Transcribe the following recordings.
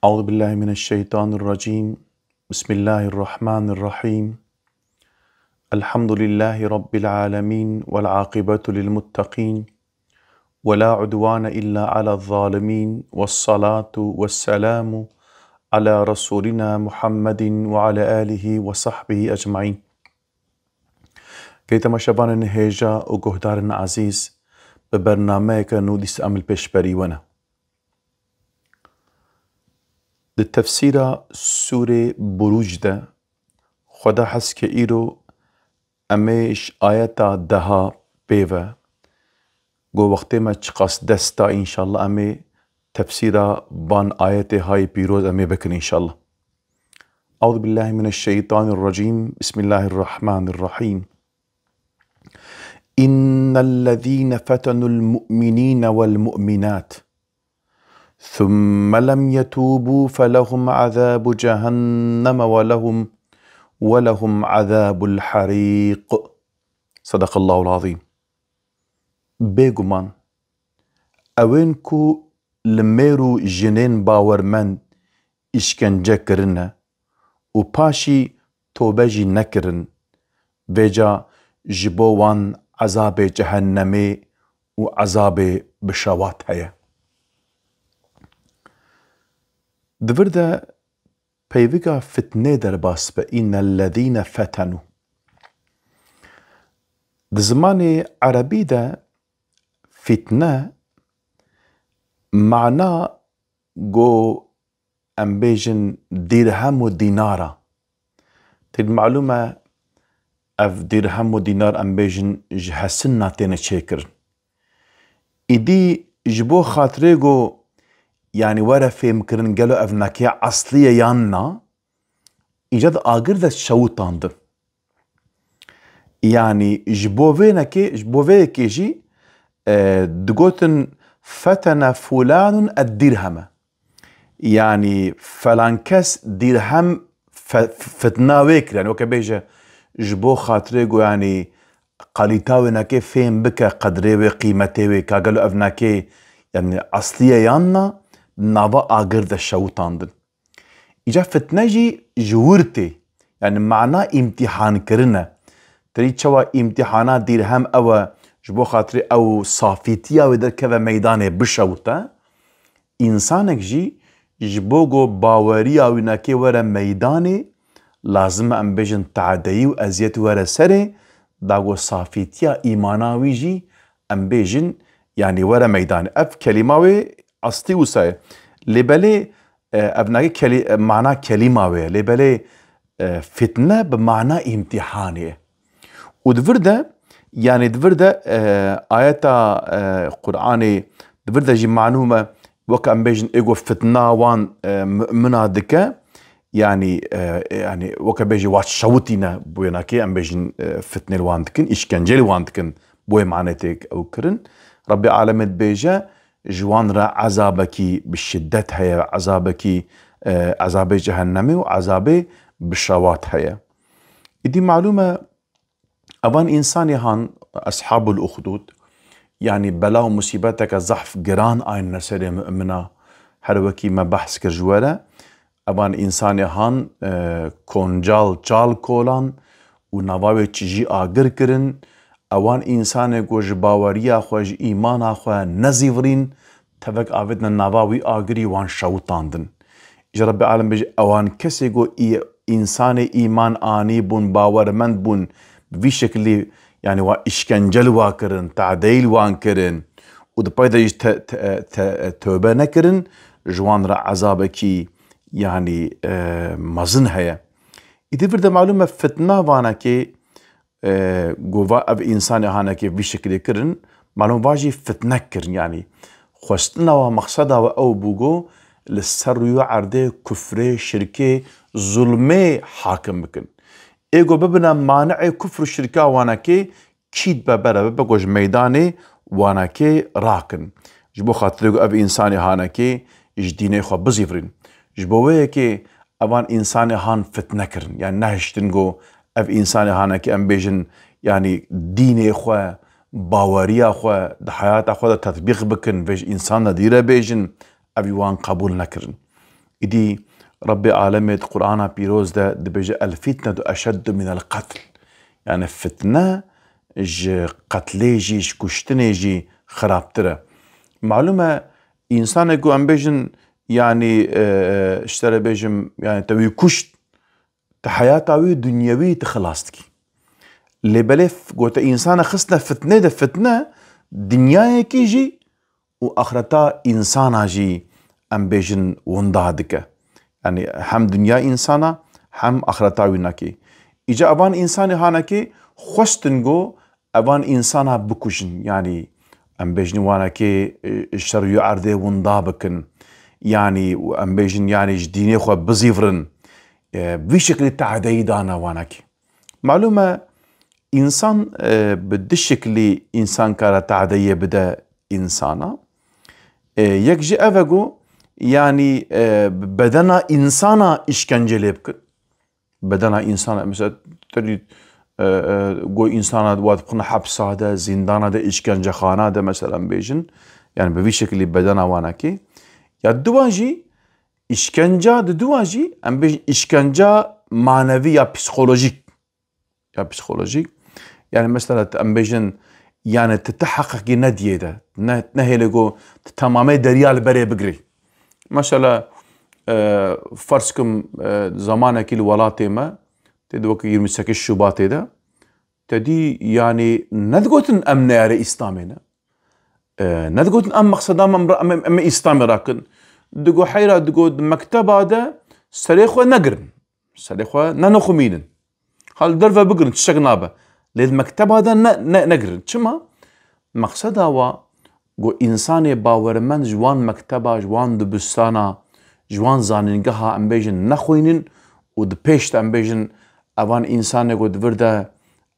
أعوذ بالله من الشيطان الرجيم. بسم الله الرحمن الرحيم. الحمد لله رب العالمين والعاقبة للمتقين ولا عدوان إلا على الظالمين، والصلاة والسلام على رسولنا محمد وعلى آله وصحبه أجمعين. كيتما شبان هيجا وقهدار عزيز ببرنامج نوديس أمل بشبريونا للتفسير سورة بروج ده خدا حس که ایرو امیش آیتا دها بیوه گو وقتی ما چقاس دستا انشالله امی تفسير بان آيات هاي بيروز أمي بكر إن شاء الله. أعوذ بالله من الشيطان الرجيم. بسم الله الرحمن الرحيم. إن الذين فتنوا المؤمنين والمؤمنات ثم لم يتوبوا فلهم عذاب جهنم ولهم عذاب الحريق. صدق الله العظيم. بيغمان اوينكو لميرو جنين باورمن اشكنجه كرنه و پاشي توبجي نكرن بيجا جبوان عذاب جهنمي و عذاب بشوات هيا. دفرده بيفيقا فتنه در باس بإن الذين فتنوا دزمان عربي ده فتنه معناه جو امبيجن درهم و دينارا. تد معلومة اف درهم و دينار امبيجن جهسنا تينا تشيكر ايدي جبو خاطري جو يعني ورا فهم كرن قالو اف ناكيا اصلية يانا ايجاد آگر ده شوطان ده يعني جبوه كيجي دقوتن فتن فلان الدرهم يعني فلان كس درهم فتناويك يعني وكبيجة جبو خاطريقو يعني قاليتاوي ناكي فين بك قدريوي قيمتيوي كاقلو افناكي يعني اصلية يانا نابا آگر ده شوطان دن ايجا فتنجي جورتي يعني معناه امتحان كرنا تريد شوا امتحانات درهم او جبو خاطري او صافيتيا ودر كذا ميدانه بشوتا انسانك جي جبوغو باوريا وناكي ورا ميدانه لازم ام بيجن تعدي و ازيت ورا سري داغو صافيتيا ايماناوي جي ام بيجن يعني ورا ميدانه اف كلماوي اصلي وساي لبلي ابناكي معناه كلماوي لبلي فتنه بمعنى امتحانيه ودفرده يعني دفرده آياتا قرآني دفرده جي معلومة وكا امبيجن ايغو فتنا وان منا دكا يعني وكا بيجي وات شوتينا بويناكي امبيجن فتنة وان دكن اشكنجل وان دكن بوي معناتك او كرن ربي عالمت بيجا جوان را عذابكي بالشدة هيا عذابكي عذاب جهنمي وعذاب بالشوات هيا. دي معلومة أبان إنساني هان أصحاب الأخدود يعني بلا مصيبتك زحف جران آين نسري مؤمنا هروكي ما بحث كرجوالة أبان إنساني هان كونجال جال كولان ونواوي تجي آگر کرن أوان إنساني گوش باوريا خوش إيمانا خو نزيورين تفك آفتنا نواوي آگري وان شوطاندن إجا رب العالم بيجي أوان كسي گو إنساني إيمان آني بون باورمند بون بوی شکلی يعني وا اشکنجل واکرن تعدیل وان کرن و دپای دا توبه نکرن جوان را عذابکی يعني مزن هيا. إذا فرد معلومة فتنة وانا كي قوة أب إنسان هانا كي بوی شکلی کرن معلومة باجي فتنة کرن يعني خوستنا ومقصدها أو بوغو للسر عرده كفره شركه ظلمه حاكم بكن ايغو ببنا مانع كفر الشركة واناكي كيد ببرا ببقوش ميداني واناكي راكن جبو خاطريقو اب انساني هاناكي جديني خوا بزيفرين جبوويكي ابان انساني هان فتنكرن يعني نهشتنقو اب انساني هاناكي ام بيجن يعني ديني خوا باوريا خوا ده حياة خوا ده تطبيق بكن فيج انسان ديرا بيجن ابي وان قبول نكرن إدي ربي عالمت قرآن بيروز ده دبجة الفتنة أشد من القتل. يعني فتنة قتليجي كشتنيجي خرابتره. معلومة إنسان يقول أم بيجن يعني اشترى بيجم يعني توي كشت تحياتاوي دنيوي تخلاصتكي اللي بلف قوت إنسان خصنا فتنة ده فتنة دنياي كيجي وآخرتا إنسانا جي أم بيجن وندادك يعني هم دنيا إنسانا هم آخرتا ويناكي إجا أبان إنساني هاناكي خوشتنگو أبان إنسانا بكوشن يعني أم بيجن واناكي الشر يعرضي وندا بكن يعني أم بيجن يعني جديني خو بزيفرن بشكل تعدي دانا واناكي. معلومة إنسان بالشكل إنسان كارا تعدي بدا إنسانا يكجي أفقو يعني بدنا إنسانا إشكنجلي بكن بدنا إنسانا مثلا تريد قو إنسانا دوات بقنا حبسا ده زندانا ده إشكنجة خانة ده مثلا بيجن يعني بشكل بدنا واناكي يا دواجي إشكنجة دواجي أم بيجن إشكنجة معنوي يا بسيكولوجيك يا بسيكولوجيك يعني مثلا أم بيجن يعني تتحقق نديه ده نهي لقو تمامي دريال بري بقري مثلا فرسكم زمانك الولاتي ما تدوك يرمسك الشبات ده تدي يعني ندقوتن أم نار إسلامنا ندقوتن أم مقصدا أم إسلام راكن دقو حيرا دقو مكتبة ده سريخوا نقرن سريخوا نانوخمينن هل درفا بقرن تشغنابه للمكتبة ده نقرن شما مقصدا و جو إنساني باورمند جوان مكتبة جوان دبستانا جوان زانينجها أم بيجن نخوينن ودبيشت أم بيجن أوان إنساني جو دورده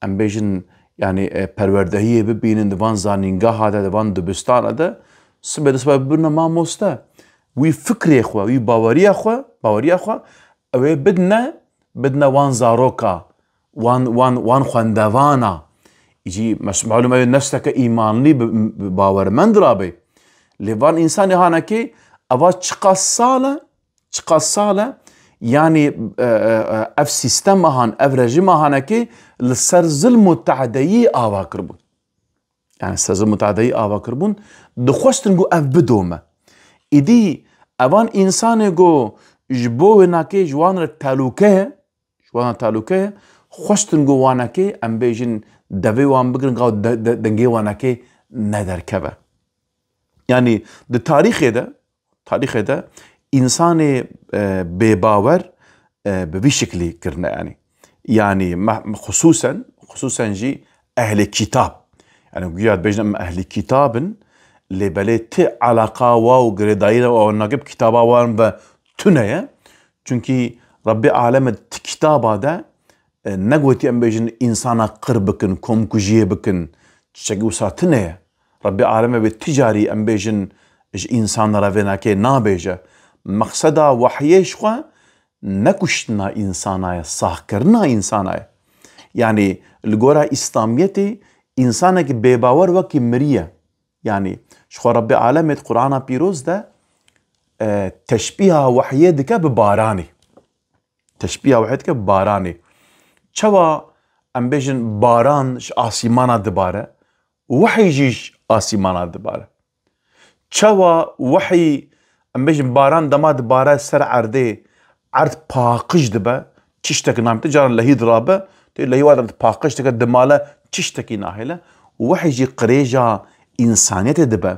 أم بيجن يعني پروردهية ببينن دوان زانينجها ده دوان دبستانا ده سبب برنا ما موستا وي فكري أخوة وي باوري أخوة أوي بدنا وان زاروكا وان خواندوانا يجي معلومة نفسك إيمان لي باور من درابي لفان إنساني هانكي أوا چقا سالة يعني اف سيستم هان اف رجيم هانكي لسر ظلم وتعدي آوا كربون يعني سر ظلم وتعدي آوا كربون دخوشتنگو اف بدومه إدي أوان إنساني جو جبو هناكي جوان التالوكه خوشتنگو وانكي أم بيجن دوي وان بگرن قاو دنگي وانكي ندر كبه يعني ده تاريخ ده إنساني بباور ببي شكلي كرنا يعني خصوصا جي أهل الكتاب يعني قياد بيجن أهل كتاب اللي بلي علاقة واو قريدايرة او ناقب كتابا وان بتنية چونكي ربي عالم كتابا ده نقوتي ام بيجن انسانا قربكن كوم كجيه بكن تشجو ساتنية ربي عالم بالتجاري ام بيجن انسان رافينا كي نابيجا مقصدا وحيش خوا نكشنا انسانا ساكرنا انسانا يعني الجورا اسلاميتي انسانك بباور وكي مريه يعني شخو ربي عالمة قرآن بيروز ده تشبيه وحيدك بباراني چوا ام بيجن باران آسيمانا دباره وحي جيش آسيمانا دباره چوا وحي ام بيجن باران دما دباره سر عرده عرض پاقش دبه چشتك نامته جارن لهي درابه لهي وادر پاقش دكه دماله چشتكي ناهله وحي جي قريجا إنسانيت دبه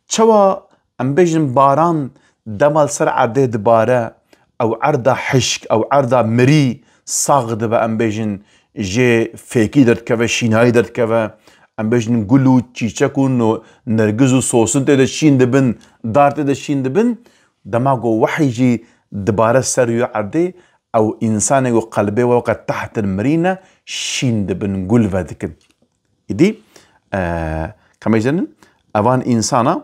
چوا ام بيجن باران دمال سر عرده دباره او عرضه حشك او عرضه مري صاغ دبه ام بيجن جي فيكي درد كفه شينهاي درد كفه ام بيجن قلو چيچكو نرگزو صوصن تده شين دبن دار تده شين دبن دماغو وحي جي دباره سر يو عرده او انسانه قلبه وقت تحت المرينة شين دبن قلوه دكن يدي كما يجنن اوان انسانه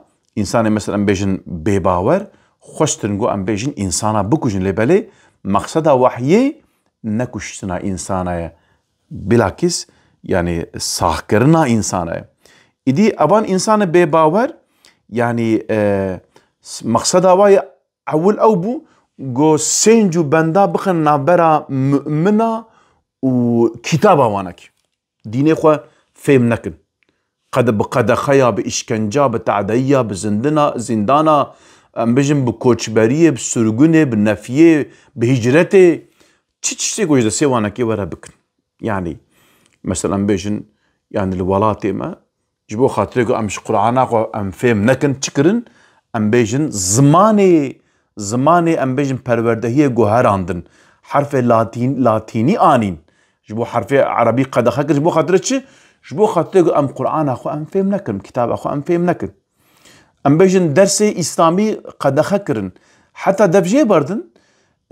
مثلا ام بيجن بباور خوشتنگو ام بيجن انسانه بكوجن لبالي مقصدا وحيه نكشتنا انسانه بلاكس يعني ساكرنا انسانه يدي اوان انسانه بباور يعني مقصدا واي اول اوبو جو سنجو بندا بخن نابرا مؤمنة وكتابة وانك ديني خو فهم نكن قد بقد خيا بإشكنجا بتعدية زندانا ام بجم بكوچبريه بسرگونه بنفيه بهجرته تشتي گوجد سوانه كي ورا بكن يعني مثلا بيجن يعني الولات ما جبو خاطركو امش قرآن ام فهم نكن تشكرن ام بيجن زماني ام بيجن پروردهيه گوهر اندن حرف لاتيني انين جبو حرف عربي قد خكر جبو خاطرچ جبو خاطركو ام قرآن ام فهم نكن كتاب ام فهم نكن ام بيجن درس اسلامي قد خكرن حتى دبجي بردن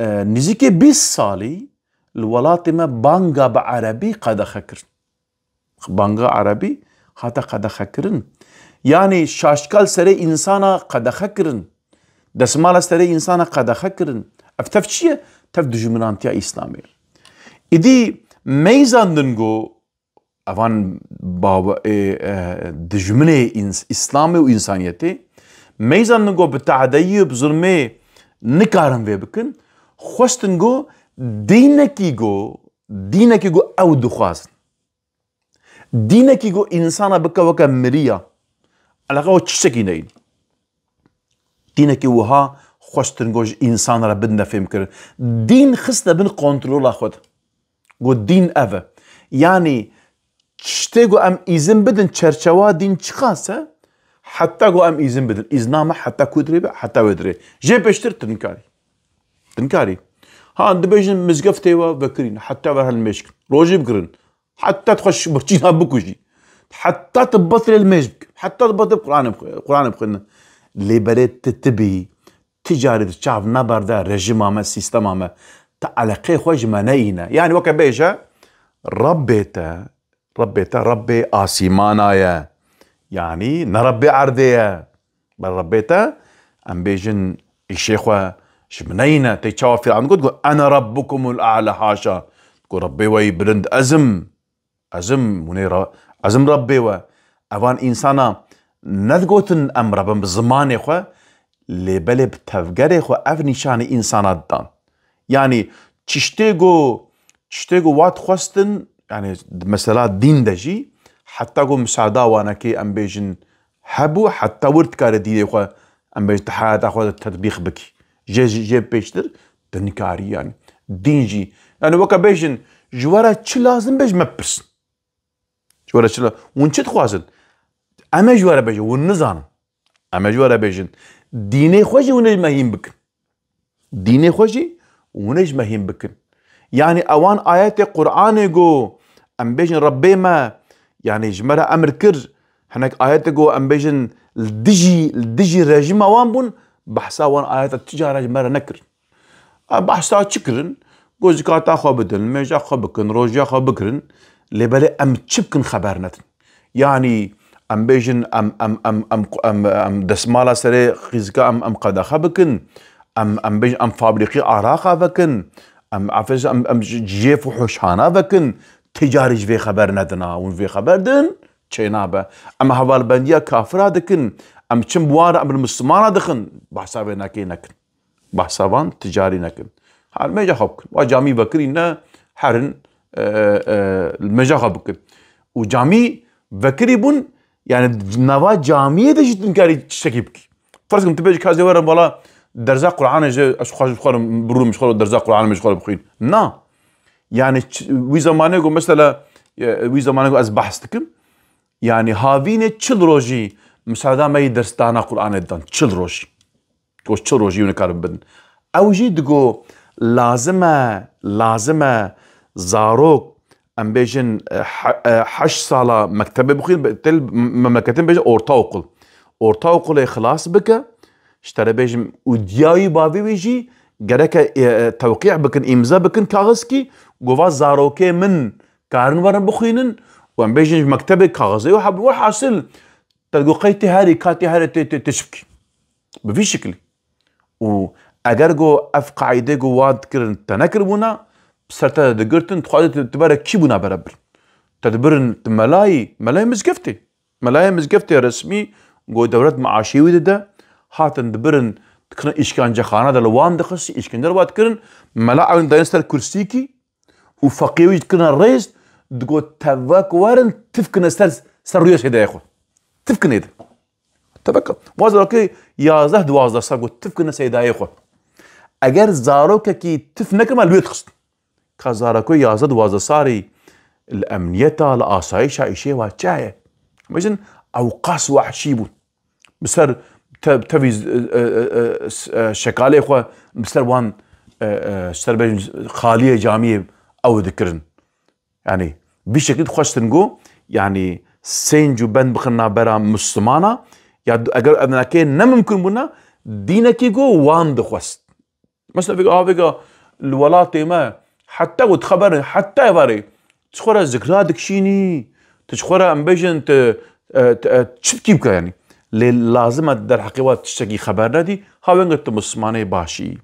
نزيكي 20 سالي الولات ما بانغا بعربي قد خكرن بانغا عربي حتى قد خكرن يعني شاشكال سري انسانا قد خكرن دسمال سري انسانا قد خكرن افتفشيه تفد جمرانتيا اسلامي ادي ميزان دنگو اوان بابا دجمنه اسلامي و انسانيتي ميزان نگو بتعديه بظلمه نكارن في بكن خوستنگو دينكي گو او دخواست دينكي گو انسانا بكا وكا مريا علاقه تشتكي نين دينكي وها خوستنگو انسان را بدنا فهم كر دين خصنا بن كنترول خود گو دين افا يعني تشتغو ام izin بدن چرچوا دين چخاسه حتى گو ام izin بدن iznامه حتى كودري حتى ودري جي بشتر تنكاري ها دبيجن مزقفتي وبكرين حتى ورها المشك روجي بكرن حتى تخش بكينا بكوجي حتى تبطل المشك حتى تبطل قرآن بخنا اللي بريت تتبي تجاري تشاف نبر ده رجيم ما سيستم ما تعلقي خوش منينا يعني وكا بيجا ربي آسيمانايا يعني نربي عردية بل ربيتا ام بيجن الشيخ شمنينا تيتشاو فرعون قلت انا ربكم الاعلى حاشا تقول ربي وي بلند ازم منيرة ازم ربي و اوان انسانا نذقوتن ام ربم بزمان اخوة اللي بلي بتفقر اخوة اف نشان انسانات دان يعني تشتيقو وات خوستن يعني مثلا دين دجي حتى قو مساعدة وانا كي ام بيجن حبو حتى ورد كار دي اخوة ام بيجن تحايات اخوة التطبيق بكي جي بيشتر دنكاري يعني دين جي يعني وكا بيجن جوارا چه لازم بيج مبس جوارا چه لازم ون چه تخوازن اما جوارا بيجن ون نزان اما جوارا بيجن ديني خوشي ونج مهين بكن ديني خوشي ونج مهين بكن يعني اوان آيات قرآن جو ام بيجن ربي ما يعني جمرا امر كر هناك آيات جو ام بيجن الدجي رجيم اوان بون بحثا وان آيات التجارة جمرا نكر بحثا چكرن جو زكاة خوا بدن ميجا خوا بكن روجا خوا بكرن لبالي ام چبكن خبرنتن يعني ام بيجن ام دسمالا سري خيزكا ام قدا خوا بكن ام بيجن ام فابريقي عراقا بكن ام عفز ام جيف وحوشانا بكن تجاري في خبر ندنا ون في خبر دن چينابه ام حوال بنديا كافرا دكن ام چم بوار ام المسلمانا دخن بحسابه نكي نكن بحسابان تجاري نكن حال ميجا خبكن وجامي بكرينا حرن الميجا خبكن وجامي بكري بون يعني نوا جامية دجي تنكاري تشتكي بكي فرضكم تبيج كازي ورم والله درزا قرآن جا اشخاص بخورم برو مشخور درزا قرآن مشخور بخين نا يعني وي زمانه جو مثلا وي زمانه جو از بحث تكم يعني هاوين چل روجي مساعدة ما يدرس دانا قرآن دان چل روجي ونكارم بدن او جي دقو لازمه زاروك ام بيجن 8 سالة مكتبه بخين تل مملكتين بيجن اورتا اوقل خلاص بك اشترى بيجم ودياي بابي ويجي جرك توقيع بكن امضاء بكن كاغسكي قوا زاروكي من كارن ورن بخينن وام بيجن مكتبه كاغزي وحب وحاصل تلقو قيتي هاري كاتي هاري تشبكي بفي شكل و اگر جو اف قاعده جو واد كرن تنكربونا بسرتا دقرتن تخواد تبارك كي بونا برابر تدبرن ملاي مزقفتي رسمي جو دورات معاشي وده هاتن دبرن تكرن إشكانجة خانة دلوان دخسي إشكانجة روات كرن ملاعب داينستر كرسيكي وفقيوي تكرن الرئيس تقول تفاك وارن تفكن سر رياس هدا ياخو تفكن هدا تفكر وازر اوكي يا زهد وازر سر قلت تفكن سيدا ياخو اگر زاروكا كي تفنك ما الويت خص كزاروكو يا زهد وازر صاري الامنيتا الاسايش عايشه واتشايه مجن اوقاس وحشيبو بسر تفي شكالي اخوة بسر وان سر خاليه جامعه او ذكرن يعني بشكل خوش تنقو يعني سينجو بند بخنا برا مسلمانا يا اگر ابنا كي نممكن بنا دينك يقو وان دخوست مثلا فيقا الولات ما حتى وتخبر حتى يباري تشخورا ذكراتك شيني تشخورا امبيجن تشبكي بك يعني لازم در حقيقة تشتكي خبرنا دي هاوين قلت مسلماني باشي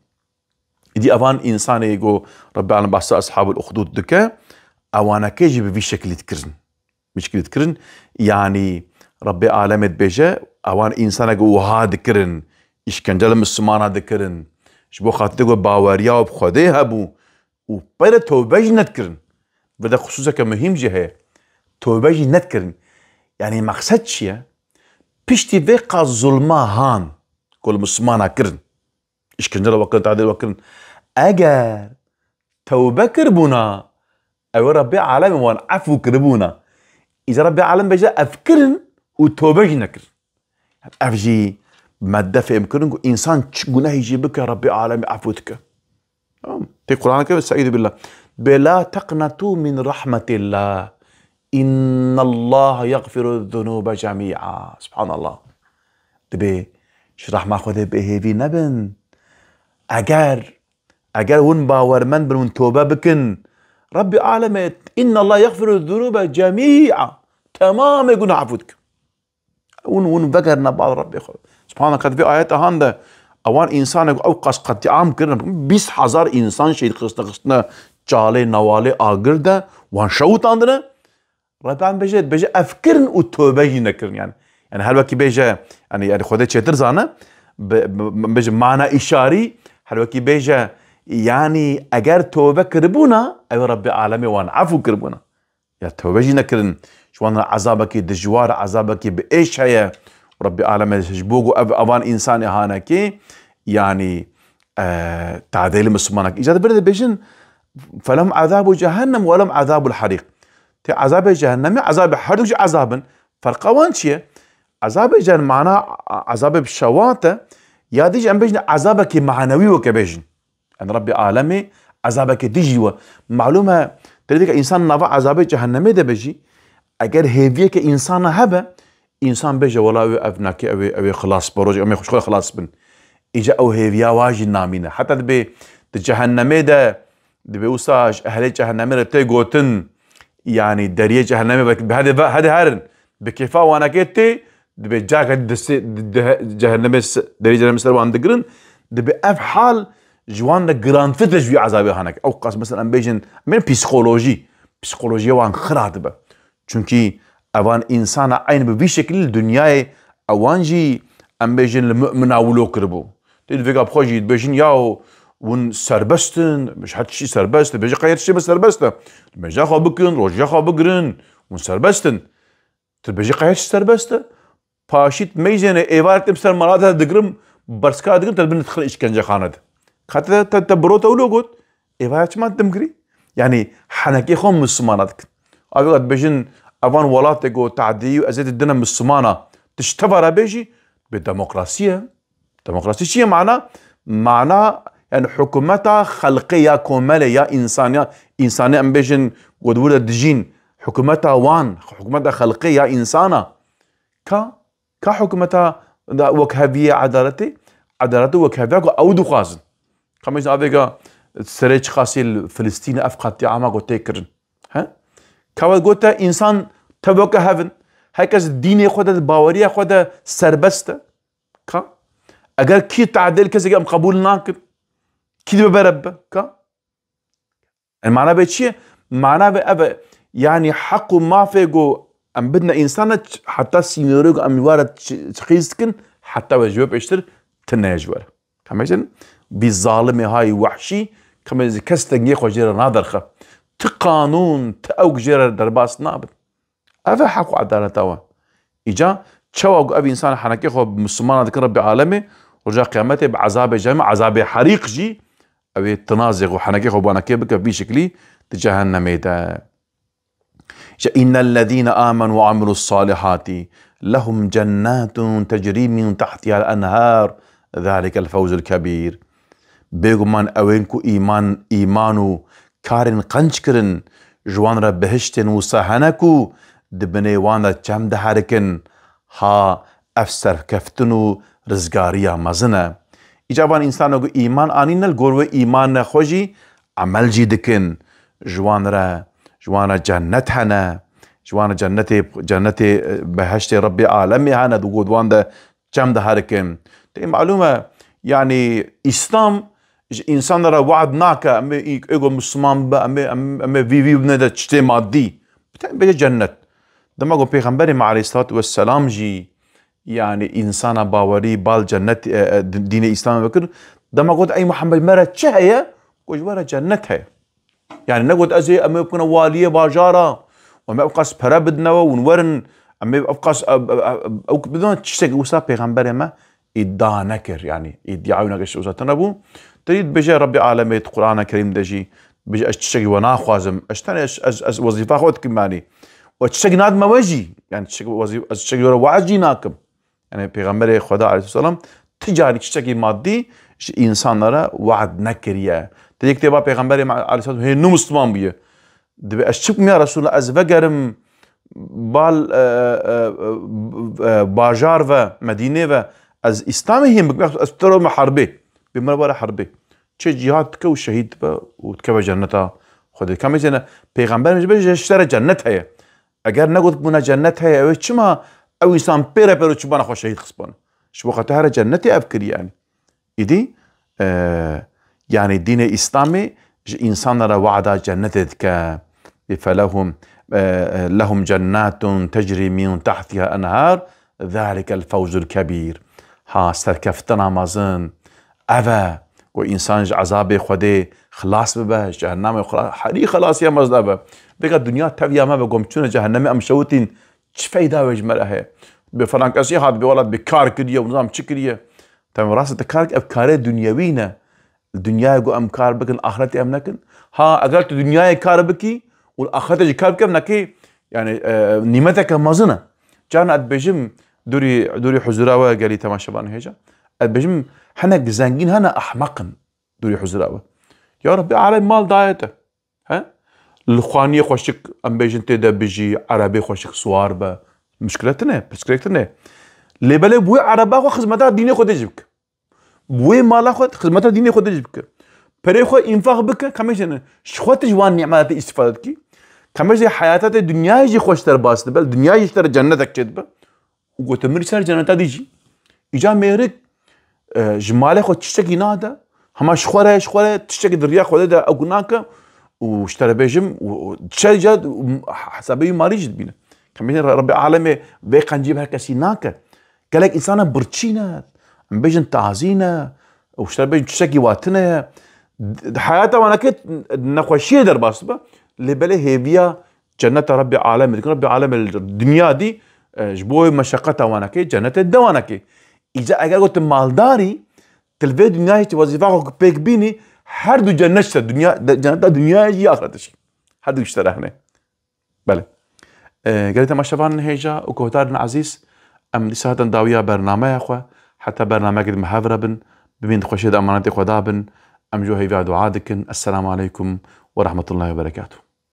دي افان انسان يقو ربي العالمين بحث اصحاب الاخدود دكا اوانا كيجي بفي شكل يتكرن مشكلة تكرن يعني ربي عالمت بيجا اوان انسان يقو هاد كرن اشكنجل مسلمانا دكرن شبو خاطر يقو باوريا وبخده هبو وبدا توباج نتكرن بدا خصوصا كمهم جهه توباج نتكرن يعني مقصد شيء بيشتي بيقى ظلما هان كل مسلمانا كرن اشكنجل وكرن تعديل وكرن اجر توبه كربونا او ربي عالم وان عفو كربونا اذا ربي عالم بيجا افكرن وتوبه نكر افجي ماده في امكانه انسان تشغنا يجيبك يا ربي عالم عفوتك في القران كده استعيذ بالله بلا تقنطوا من رحمه الله ان الله يغفر الذنوب جميعا سبحان الله تبي شرح ما خذ بهيفي نبن اگر ون باور من بن توبه بكن ربي عالمت إن الله يغفر الذنوب جميعا تمام يقول عفوتك ون ذكرنا بعض ربي سبحانه قد في آيات هاندا اوان انسان اوقاس قد عام كرنا 20,000 انسان شيء خصنا جالي نوالي آگرده وان شوت عندنا ربي عم بيجي افكرن وتوبه نكرن يعني هل وكي بيجي يعني خودت شتر زانه بيجي معنى اشاري هل وكي بيجي يعني اگر توبه كربونا اي ربي عالمي وان عفو كربونا يا توبه جينا كرن شوان عذابك دجوار عذابك بايش هي ربي عالمي جبوغو افان انسان هانكي يعني تعديل مسلمانك اجا برد بيجن فلهم عذاب جهنم ولهم عذاب الحريق تي عذاب جهنم عذاب حريق عذابا فرقوان شيء عذاب جهنم معناه عذاب بشواته يا ديج ام بيجن عذابك معنوي وكبيجن يعني ربي عالمي عذابك ديجي معلومه تريدك انسان نافع عذاب جهنم ده بيجي اگر هيفيك انسان هبه انسان بيجي ولا ابنك او خلاص بروج او خوش خلاص بن اجا او هيفيا واجي نامينه حتى دبي جهنم ده دبي وساج اهل جهنم ده تيغوتن يعني دريه جهنم بهذا هرن بكيفا وانا كتي دبي جاك جهنم دريه جهنم سر وان دغرن دبي اف حال جوان جراند فتش في عذابي هناك او قاس مثلا بيجن من بسيكولوجي وان خراتبه چونكي اوان انسان عين بي شكل دنياي اوانجي ام بيجن المؤمن اولو كربو تيد فيغا بروجي بيجن ياو ون سربستن مش حد شي سربست بيجي قير شي سربست بيجي خو بكن روجا خو بغرن ون سربستن تبيجي قير سربست باشيت ميجن ايوارت بسر مرات دغرم برسكا دغرم تبن تدخل اشكنجه خانه خاطر تبروت اولوغوت ايواش ما تمكري يعني حنكي خو مسماناتك ابغى بيجن افان ولاتكو تعدي ازيد الدنا مسمانه تشتبر بيجي بالديمقراطيه ديمقراطيه معناه يعني حكومتها خلقيه كامله يا انسانيه ام بيجن ودوله دجين حكومتها وان حكومتها خلقيه انسانه كحكومتها وكهبيه عدالته وكهبيه او دخازن خميس افيغا سريج خاصي فلسطين افقاتي عما قوتيكرن ها كاول قوتا انسان تبوك هافن هكذا الدين خود الباوريه خود سربسته كا اگر كي تعدل كذا ام قبول ناكب كي برب كا المعنى بشيء معناه بأب يعني حق ما فيجو ام بدنا انسان حتى سينوريغو ام وارد تخيزكن حتى وجواب اشتر تناجور كمجن بالظالم هاي وحشي كمجن كستنجي خو جيرا نادرخه تقانون تأوج جيرا درباس نابد أفا حقو عدالة إجا تشوق أبي إنسان حنكي خو مسلمان ذكر ربي عالمي ورجع قيامته بعذاب جهنم عذاب حريق جي أبي التنازغ وحنكي خو بانا كيبك بشكلي تجهنم دا إن الذين آمنوا وعملوا الصالحات لهم جنات تجري من تحتها الأنهار ذلك الفوز الكبير بيغمان أوينكو إيمانو كارن قنشكرن جوان را بهشتن وصحنكو دبني وانا چم دهاركن ها افسر كفتنو رزگاريا مزنه إجابان إنسانو إيمان آنين الگورو إيمان خوشي عمل جي دكن جوان را جنت هنه جوان جنت بهشت ربي عالمي هنه دو گودوان ده چم دهاركن دي معلومة يعني إسلام إنسان را وعد ناكا أمي إيقو مسلمان با أمي في بنده چته مادي بيجي جنت دما قو پیغمبر عليه الصلاة والسلام جي يعني إنسان باوري بال جنت دين إسلام بكر دما قو أي محمد مرة چه هي قو جوارا جنت هي يعني نقول أزي أمي بكنا والية باجارة وما أبقاس پرا بدنوا ونورن أمي أبقاس أو بدون تشتك وسا پیغمبر ما إدعا نكر يعني إدعاو نكر وسا تنبو تريد بجي ربي عالمي القرآن الكريم دجي بجي أشتشكي وناخوازم أشتاني أز وظيفة خوت كماني وتشتكي ناد موجي يعني تشتكي وظيفة تشتكي وعجي ناكم يعني پیغمبر خدا عليه السلام تجاري تشتكي مادي إنسان وعد نكريا تيجي تبا پیغمبر عليه السلام هي نو مسلمان بيه دبي أشتكم يا رسول الله أز وقرم بال باجار و مدينة و از إسلامي هم بكم از ترى حربه بمرة حربه چه جهاد تكو شهيد با وتكو جنتا خود كم جنا پیغمبر مش بيجي اشترى جنت هي اگر نقول بنا جنت هي او چما او انسان بيرو چبانا خو شهيد خصبان شو خاطر جنتي افكر يعني ايدي يعني دين اسلامي انسان را وعد جنتك فلهم لهم جنات تجري من تحتها انهار ذلك الفوز الكبير ها سركفتنا مازن أفا وإنسان عذاب خده خلاص ببه جهنم حري خلاص يا مزدبه بقى الدنيا تبيا ما بقوم تشون جهنم أم شوتين فايدة وجملها بفلانك أسي هاد بولد بكار كريه ونظام شكريه تمام راسة كارك أفكار دنيوينا الدنيا يقول أم كار بكن آخرتي أم نكن ها أقلت الدنيا كار بكي والآخرتي كار بكي أم نكي يعني نيمتك مازنة كان أتبجم دوري حزراوة قالي تماشى بان هيجا أتبجم حنا زنجين هنا أحمقن دوري حزراوة يا ربي على مال دايته ها الخوانية خوشك أم بيجن تدا بيجي عربي خوشك سوار با مشكلتنا اللي بالي بوي عربا خو خدمتها ديني خود يجيبك بوي مالا خود خدمتها ديني خود يجيبك بري خو انفاق بك كميشن شخوت جوان نعمات استفادتك كميشن حياتات الدنيا يجي خوش ترباس بل الدنيا يجي ترى جنتك كدبه وقلت مري صار جنتها ديجي اجا ميرك جمالي خود تشتكي نادا هما شخوره تشتكي دريا خود دا اقناك واشترى بيجم وتشجد حسابي مالي جد بينا كمين ربي عالمي بيقى نجيبها كسيناكا قالك إنسانا برتشينا عم بيجن تعزينا واشترى بيجن تشتكي واتنا حياته وانا كت نخوشيه در باسبه اللي بلي هي بيا جنة ربي عالمي ربي عالمي الدنيا دي جبوي مشقتها وانا كي جنة الدوانا كي إذا أقول قلت مالداري تلفي دنيا هي وظيفة بيك بيني هر دو جنة الدنيا جنة الدنيا هي آخرتش هر دو اشترى هنا بله قالت ما شافان هيجا وكوتارنا عزيز ام لساتا داوية برنامج يا اخوة حتى برنامج المحاورة بن ببين خوشيد امانات خدا بن ام جو هيفا دعاء دكن السلام عليكم ورحمة الله وبركاته.